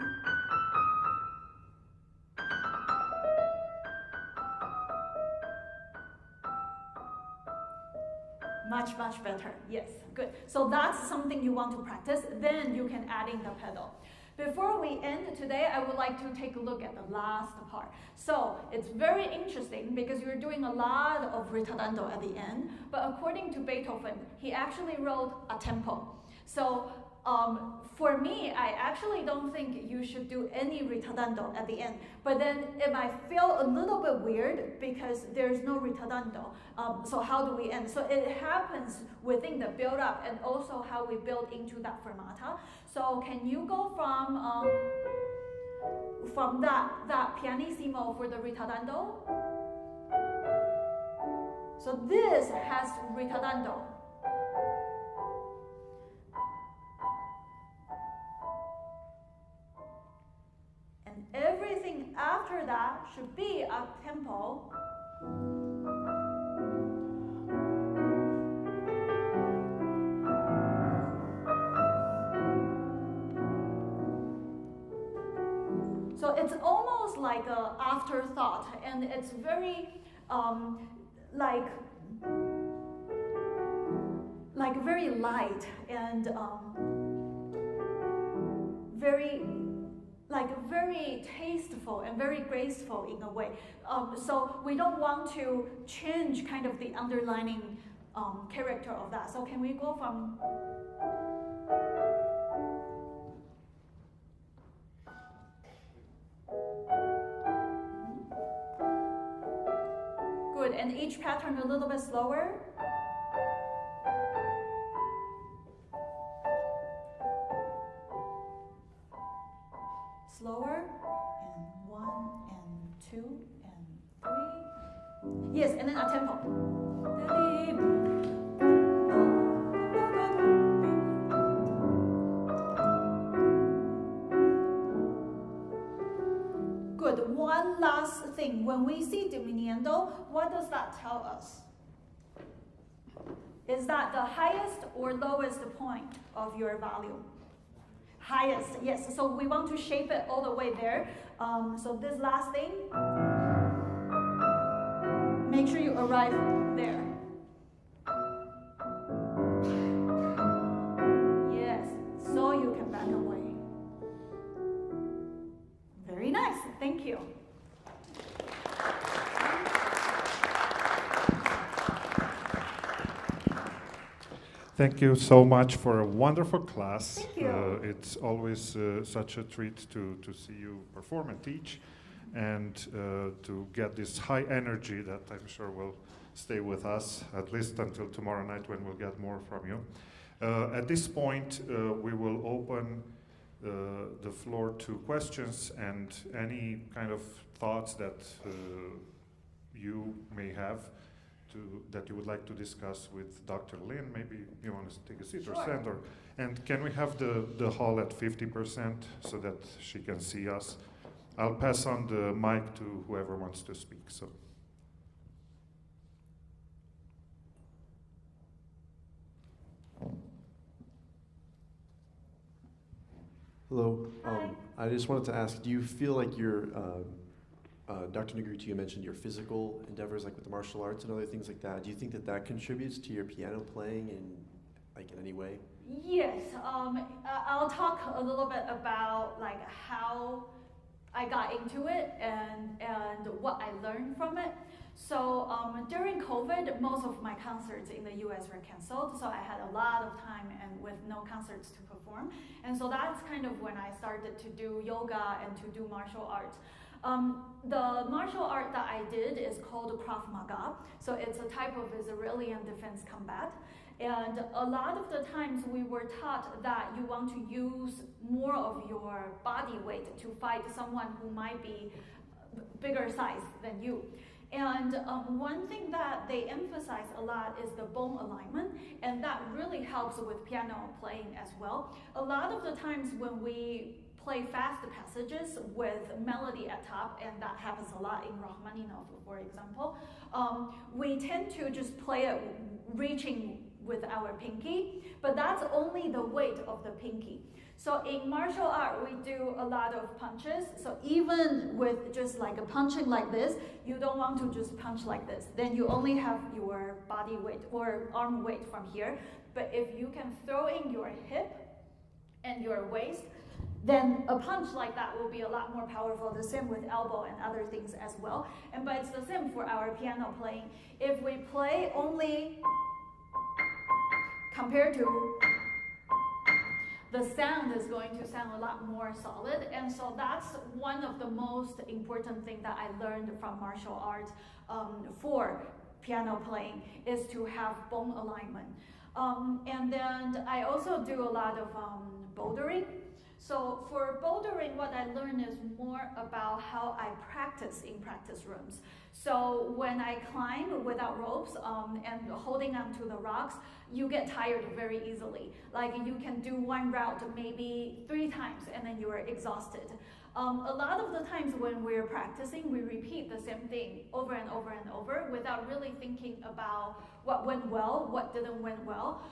Much, much better. Yes, good. So that's something you want to practice. Then you can add in the pedal. Before we end today, I would like to take a look at the last part. So it's very interesting because you're doing a lot of ritardando at the end, but according to Beethoven, he actually wrote a tempo. So for me, I actually don't think you should do any ritardando at the end, but then it might feel a little bit weird because there's no ritardando. So how do we end? So it happens within the build-up and also how we build into that fermata. So can you go from that pianissimo for the ritardando? So this has ritardando. And everything after that should be a tempo. So it's almost like an afterthought, and it's very like very light and very tasteful and very graceful in a way. So we don't want to change kind of the underlining character of that. So can we go from... Good, and each pattern a little bit slower. Slower, and 1 and 2 and 3. Yes, and then a tempo. Good. One last thing. When we see diminuendo, what does that tell us? Is that the highest or lowest point of your value? Highest, yes. So we want to shape it all the way there. So this last thing, make sure you arrive there. Yes, so you can back away. Very nice, thank you. Thank you so much for a wonderful class. Thank you. It's always such a treat to see you perform and teach, and to get this high energy that I'm sure will stay with us at least until tomorrow night when we'll get more from you. At this point, we will open the floor to questions and any kind of thoughts that you may have that you would like to discuss with Dr. Lin. Maybe you want to take a seat or Sure. stand, and can we have the hall at 50% so that she can see us? I'll pass on the mic to whoever wants to speak. So. Hello. Hi. I just wanted to ask, do you feel like your, Dr. Negrete, you mentioned your physical endeavors, like with the martial arts and other things like that. Do you think that that contributes to your piano playing in any way? Yes, I'll talk a little bit about like how I got into it and what I learned from it. So during COVID, most of my concerts in the US were canceled, so I had a lot of time and with no concerts to perform. And so that's kind of when I started to do yoga and to do martial arts. The martial art that I did is called Krav Maga. So it's a type of Israeli defense combat. And a lot of the times we were taught that you want to use more of your body weight to fight someone who might be bigger size than you. And one thing that they emphasize a lot is the bone alignment, and that really helps with piano playing as well. A lot of the times when we play fast passages with melody at top, and that happens a lot in Rachmaninoff, for example, we tend to just play it reaching with our pinky, but that's only the weight of the pinky. So in martial art, we do a lot of punches. So even with just like a punching like this, you don't want to just punch like this. Then you only have your body weight or arm weight from here. But if you can throw in your hip and your waist, then a punch like that will be a lot more powerful. The same with elbow and other things as well. But it's the same for our piano playing. If we play only compared to, the sound is going to sound a lot more solid. And so that's one of the most important things that I learned from martial arts for piano playing, is to have bone alignment. And then I also do a lot of bouldering. So for bouldering, what I learned is more about how I practice in practice rooms. So when I climb without ropes and holding onto the rocks, you get tired very easily. Like you can do one route maybe 3 times and then you are exhausted. A lot of the times when we're practicing, we repeat the same thing over and over and over without really thinking about what went well, what didn't went well,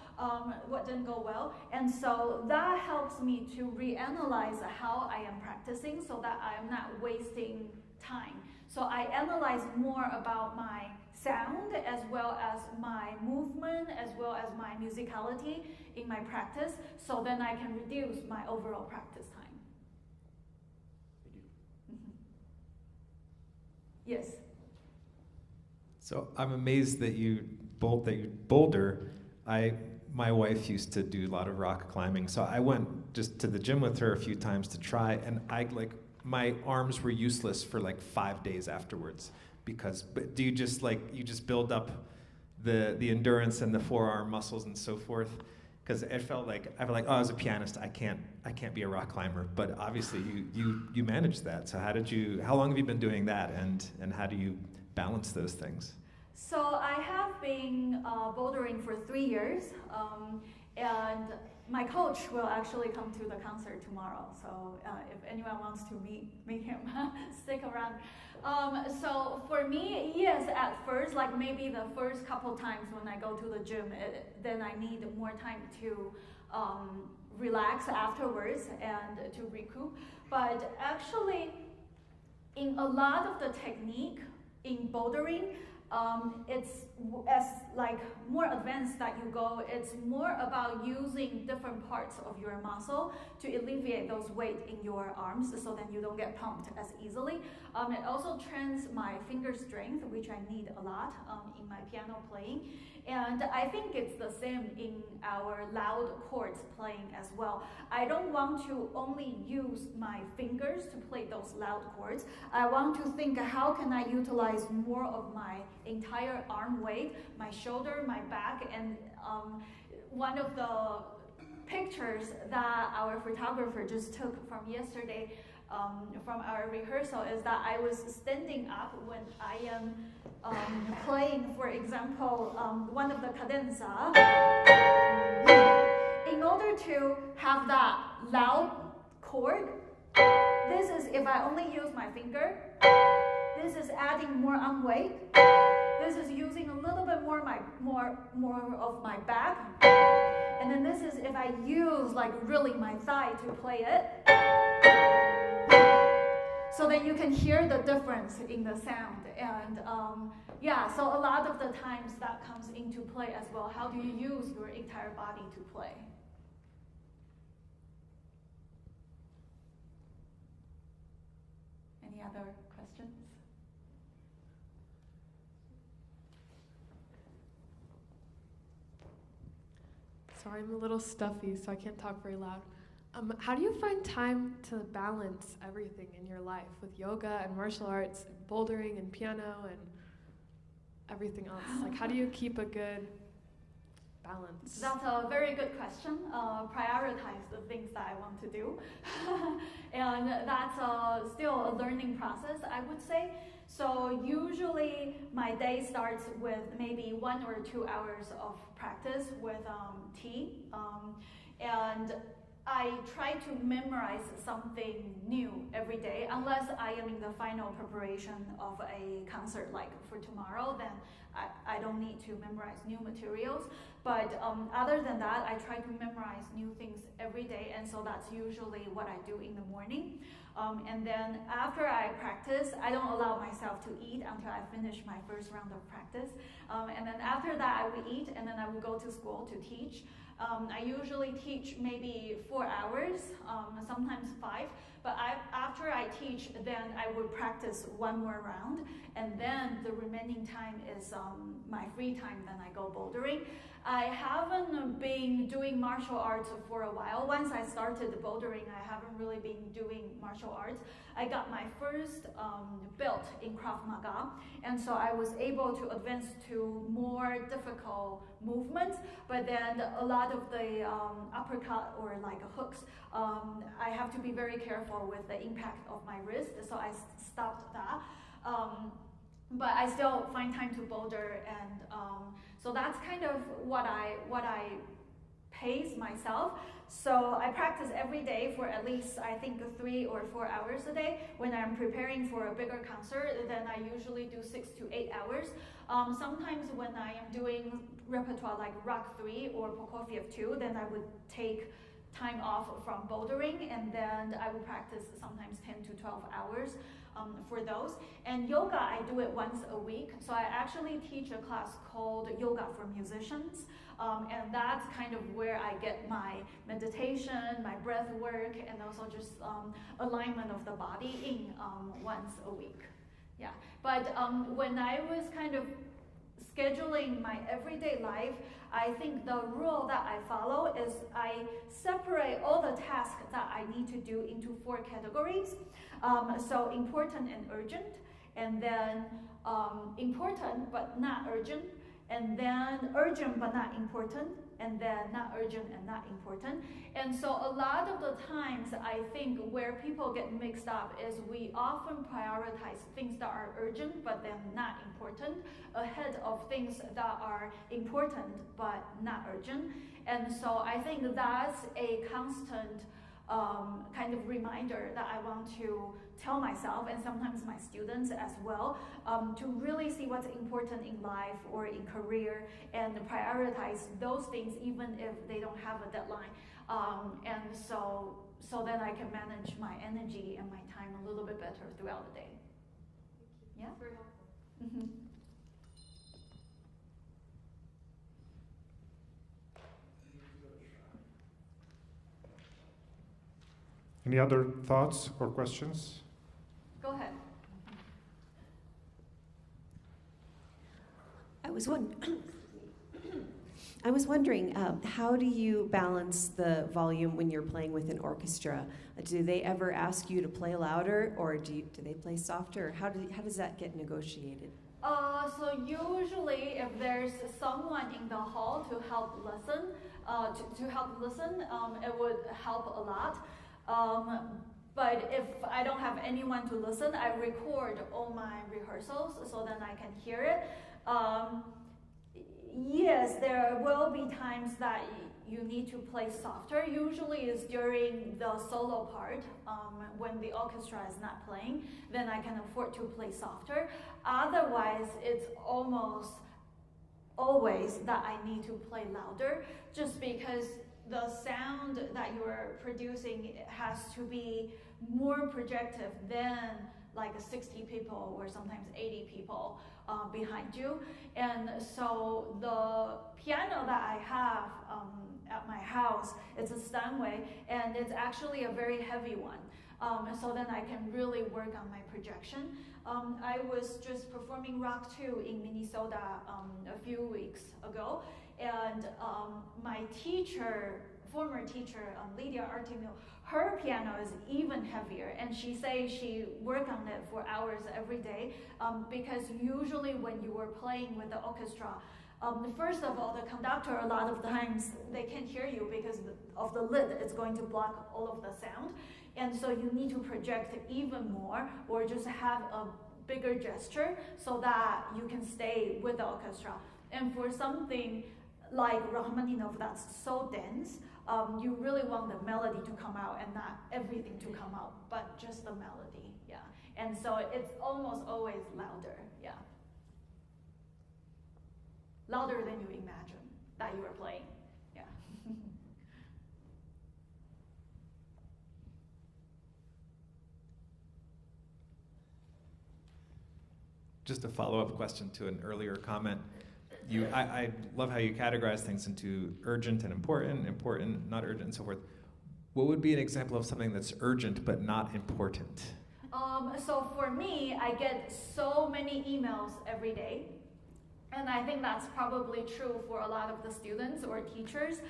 what didn't go well. And so that helps me to reanalyze how I am practicing so that I am not wasting time. So I analyze more about my sound as well as my movement as well as my musicality in my practice, so then I can reduce my overall practice time. Yes. So I'm amazed that you boulder. My wife used to do a lot of rock climbing, so I went just to the gym with her a few times to try, and my arms were useless for like 5 days afterwards. But do you just build up the endurance and the forearm muscles and so forth? Because it felt like oh, as a pianist, I can't be a rock climber. But obviously, you managed that. So how long have you been doing that, and how do you balance those things? So I have been bouldering for 3 years, and my coach will actually come to the concert tomorrow. So if anyone wants to meet him, stick around. So for me, yes, at first, like maybe the first couple times when I go to the gym, then I need more time to relax afterwards and to recoup. But actually, in a lot of the technique in bouldering, it's as like more advanced that you go, it's more about using different parts of your muscle to alleviate those weight in your arms so then you don't get pumped as easily. It also trains my finger strength, which I need a lot in my piano playing. And I think it's the same in our loud chords playing as well. I don't want to only use my fingers to play those loud chords. I want to think, how can I utilize more of my entire arm weight, my shoulder, my back, and one of the pictures that our photographer just took from yesterday from our rehearsal is that I was standing up when I am playing, for example, one of the cadenza. In order to have that loud chord, this is if I only use my finger. This is adding more on weight. This is using a little bit more of my back. And then this is if I use like really my thigh to play it. So that you can hear the difference in the sound. And yeah, so a lot of the times that comes into play as well. How do you use your entire body to play? Any other questions? Sorry, I'm a little stuffy, so I can't talk very loud. How do you find time to balance everything in your life with yoga and martial arts and bouldering and piano and everything else? Like, how do you keep a good balance? That's a very good question. Prioritize the things that I want to do. And that's still a learning process, I would say. So usually my day starts with maybe 1 or 2 hours of practice with tea. And I try to memorize something new every day, unless I am in the final preparation of a concert like for tomorrow, then I don't need to memorize new materials. But other than that, I try to memorize new things every day, and so that's usually what I do in the morning. And then after I practice, I don't allow myself to eat until I finish my first round of practice. And then after that, I will eat, and then I will go to school to teach. I usually teach maybe 4 hours, sometimes 5. But after I teach, then I would practice 1 more round. And then the remaining time is my free time, then I go bouldering. I haven't been doing martial arts for a while. Once I started bouldering, I haven't really been doing martial arts. I got my first belt in Krav Maga, and so I was able to advance to more difficult movements, but then a lot of the uppercut or like hooks, I have to be very careful with the impact of my wrist, so I stopped that. But I still find time to boulder, and so that's kind of what I pace myself. So I practice every day for at least, I think, 3 or 4 hours a day. When I'm preparing for a bigger concert, then I usually do 6 to 8 hours. Sometimes when I am doing repertoire like Rock 3 or Prokofiev 2, then I would take time off from bouldering, and then I would practice sometimes 10 to 12 hours for those. And yoga, I do it once a week. So I actually teach a class called Yoga for Musicians. And that's kind of where I get my meditation, my breath work, and also just alignment of the body in once a week. Yeah, but when I was kind of scheduling my everyday life, I think the rule that I follow is I separate all the tasks that I need to do into 4 categories. So important and urgent, and then important but not urgent, and then urgent but not important, and then not urgent and not important. And so a lot of the times, I think where people get mixed up is we often prioritize things that are urgent but then not important ahead of things that are important but not urgent. And so I think that's a constant kind of reminder that I want to tell myself, and sometimes my students as well, to really see what's important in life or in career and prioritize those things even if they don't have a deadline. And so then I can manage my energy and my time a little bit better throughout the day. Yeah? That's very helpful. Mm-hmm. Any other thoughts or questions? Go ahead. I was wondering, how do you balance the volume when you're playing with an orchestra? Do they ever ask you to play louder, or do they play softer? How does that get negotiated? So usually, if there's someone in the hall to help listen, it would help a lot. But if I don't have anyone to listen, I record all my rehearsals so then I can hear it. Yes, there will be times that you need to play softer. Usually it's during the solo part, when the orchestra is not playing, then I can afford to play softer. Otherwise, it's almost always that I need to play louder, just because the sound that you're producing has to be more projective than like 60 people or sometimes 80 people behind you. And so the piano that I have at my house, it's a Steinway, and it's actually a very heavy one. So then I can really work on my projection. I was just performing Rock 2 in Minnesota a few weeks ago, and my teacher, former teacher, Lydia Artimil, her piano is even heavier, and she says she worked on it for hours every day, because usually when you were playing with the orchestra, first of all, the conductor, a lot of times, they can't hear you because of the lid. It's going to block all of the sound. And so you need to project even more, or just have a bigger gesture so that you can stay with the orchestra. And for something like Rachmaninoff that's so dense, you really want the melody to come out and not everything to come out, but just the melody, yeah. And so it's almost always louder, yeah. Louder than you imagine that you are playing, yeah. Just a follow-up question to an earlier comment. I love how you categorize things into urgent and important, important, not urgent, and so forth. What would be an example of something that's urgent but not important? So for me, I get so many emails every day. And I think that's probably true for a lot of the students or teachers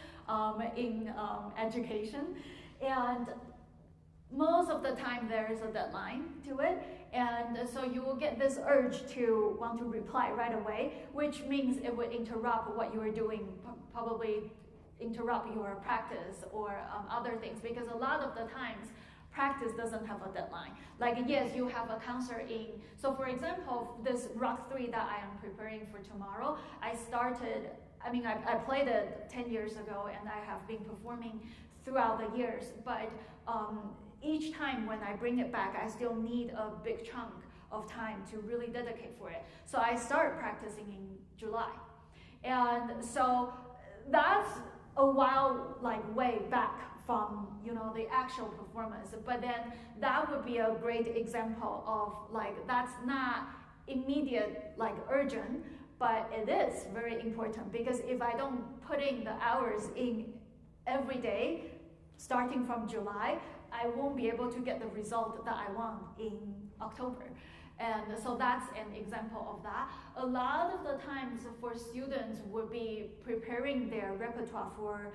in education. And most of the time there is a deadline to it. And so you will get this urge to want to reply right away, which means it would interrupt what you are doing, probably interrupt your practice or other things, because a lot of the times practice doesn't have a deadline. Like, yes, you have a concert in, so for example, this Rock 3 that I am preparing for tomorrow, I played it 10 years ago, and I have been performing throughout the years, but each time when I bring it back, I still need a big chunk of time to really dedicate for it. So I start practicing in July. And so that's a while, like way back from, the actual performance. But then that would be a great example of like, that's not immediate, like urgent, but it is very important, because if I don't put in the hours in every day, starting from July, I won't be able to get the result that I want in October. And so that's an example of that. A lot of the times for students would be preparing their repertoire for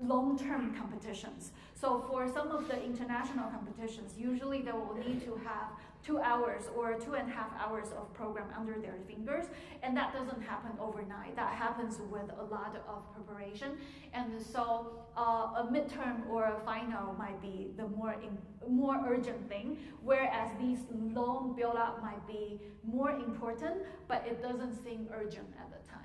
long-term competitions. So for some of the international competitions, usually they will need to have 2 hours or 2.5 hours of program under their fingers, and that doesn't happen overnight. That happens with a lot of preparation. And so a midterm or a final might be the more urgent thing, whereas these long build-up might be more important, but it doesn't seem urgent at the time.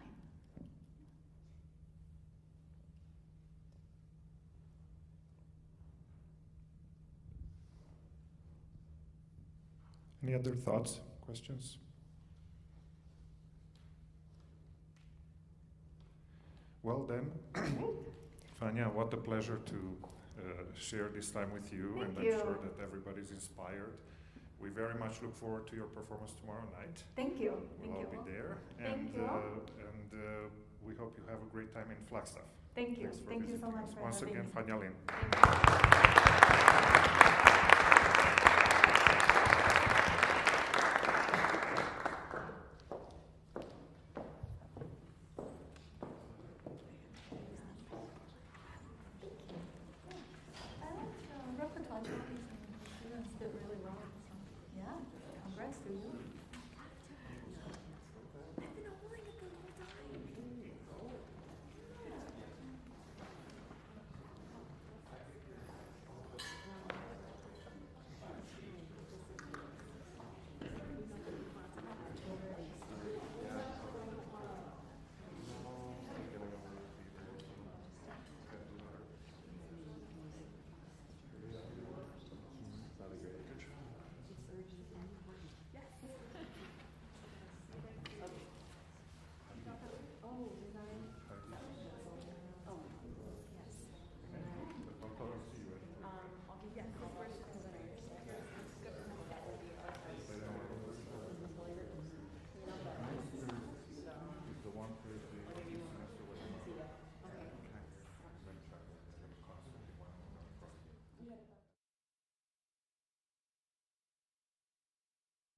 Any other thoughts, questions? Well then, Fanya, what a pleasure to share this time with you. Thank and you. I'm sure that everybody's inspired. We very much look forward to your performance tomorrow night. Thank you. We'll all be there. Thank you. And we hope you have a great time in Flagstaff. Thank you. Thanks for Thank you so visiting much us. for Once having again, me. Fanya Lin. Thank you.